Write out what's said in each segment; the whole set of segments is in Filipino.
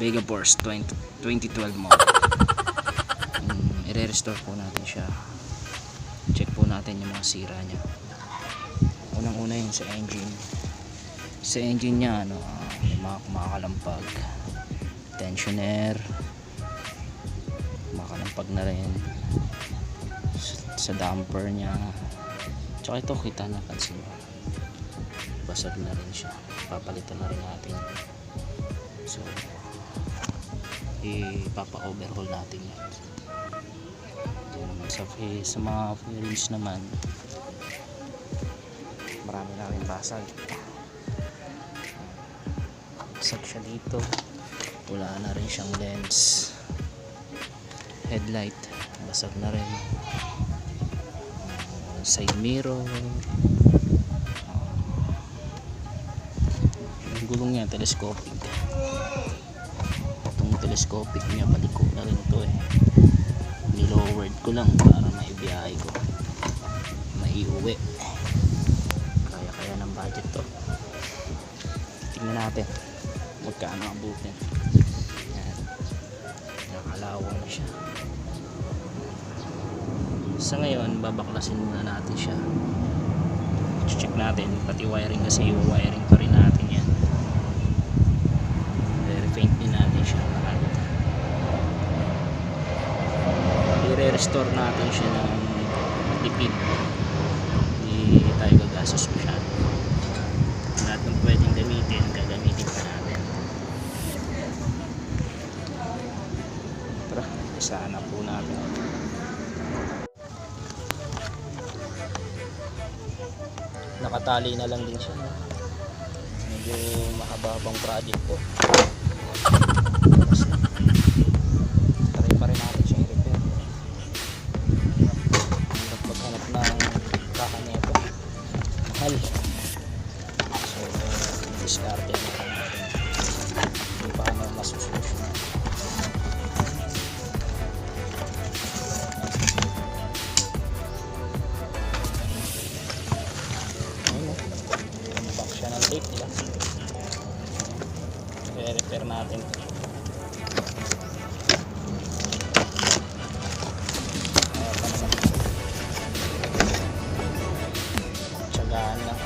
Vegaforce 2012 model. I-restore po natin siya. Check po natin yung mga sira niya. Unang-una yun sa engine. Sa engine niya may mga kumakalampag, tensioner, kumakalampag na rin sa damper niya. Tsaka ito, kita na, pansin mo, basag na rin siya. Papalitan na rin natin. So ipapa-overhaul natin yan. Sa mga fairings naman, marami na rin basag. Basag siya dito, wala na rin siyang lens. Headlight basag na rin. Side mirror, yung gulong niya telescopic. Itong telescopic niya baliko na rin ito eh. Nilowered ko lang para maibiyahe ko, maiuwi. Kaya ng budget to. Tingnan natin magkano abutin. Yan, nakalawang na siya. Sa ngayon babaklasin muna natin siya. Check natin pati wiring, kasi yung wiring pa rin natin yan. Repaint din natin siya. I-restore natin siya ng tipid. Hindi tayo gagastos masyado. Lahat ng pwedeng gamitin, gagamitin pa natin. Tara, isahan na po natin. Nakatali na lang din siya, no? Medyo mahababang project po. Try pa rin natin siya i-repair. Paghanap ng kakanyeto, mahal. So discarte na natin kung paano masusolusyon. Diba? I-repair natin. Tsagaan lang.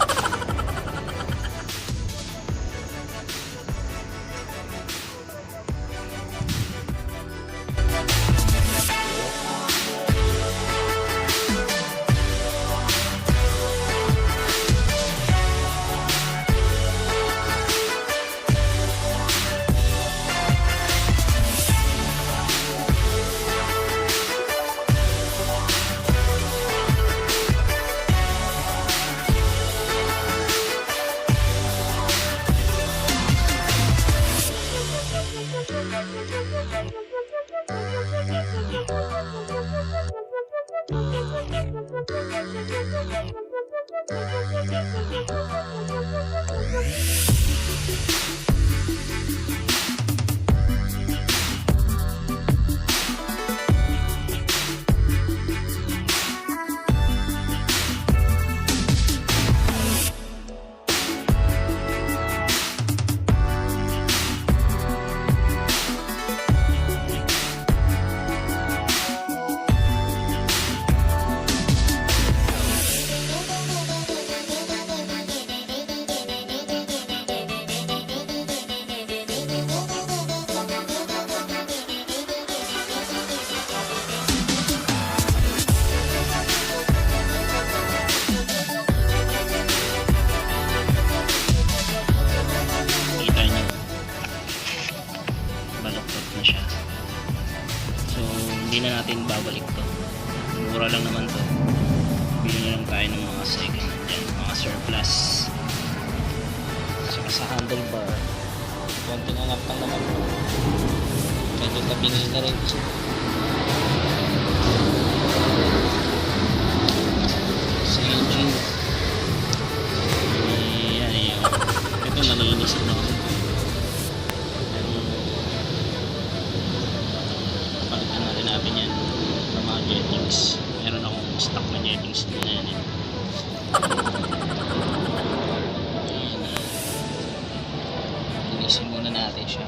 Hindi na natin babalik to. Mura lang naman to. Bili na lang tayo ng mga second hand dyan, mga surplus. Saka sa handlebar, konting angat lang naman to. Medyo tabingi na rin. Sa engine, ito nalinis na. Natin yan sa mga jettings. Meron akong stock na jettings din na yan. Linisin muna natin siya.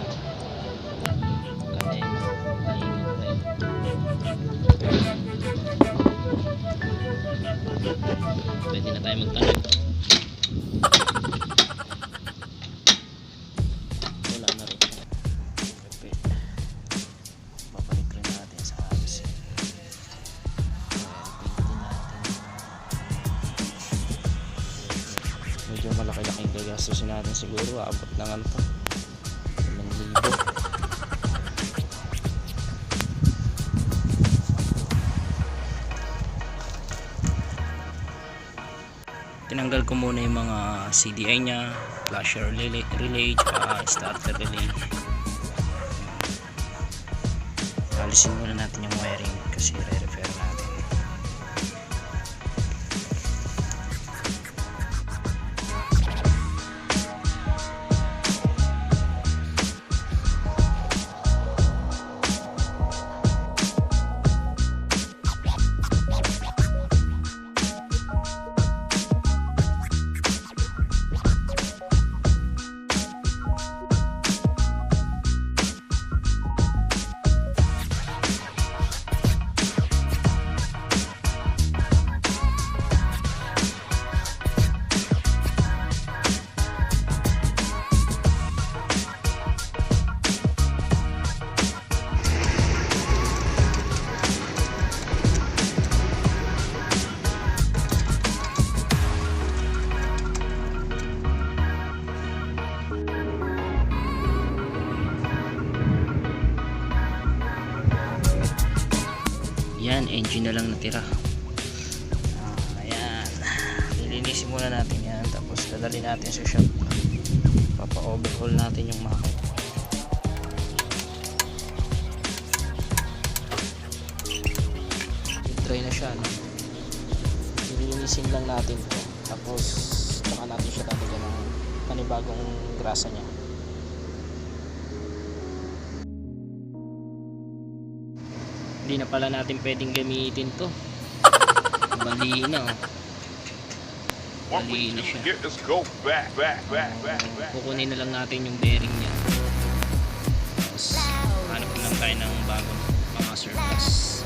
Pwede na tayo magtanong. Wala na rin. Babalik rin natin sa ayos. Medyo malaki-laking gagastusin natin siguro. Abot ng ano to, 5,000. Tinanggal ko muna yung mga CDI nya, flasher relay, starter relay. Alisin muna natin yung wiring kasi re-repair natin. Yan, engine na lang natira. Ayan, lilinisin muna natin yan, tapos dadalhin natin sa shop. Papa-overhaul natin yung makina. Try na siya, no? Lilinisin lang natin to, tapos saka natin siya tatagyan ng panibagong grasa niya. Hindi na pala natin pwedeng gamitin to. Bali na, oh. Bali na siya. Kukunin na lang natin yung bearing niya. Tapos hanap lang tayo ng bagong mga surplus.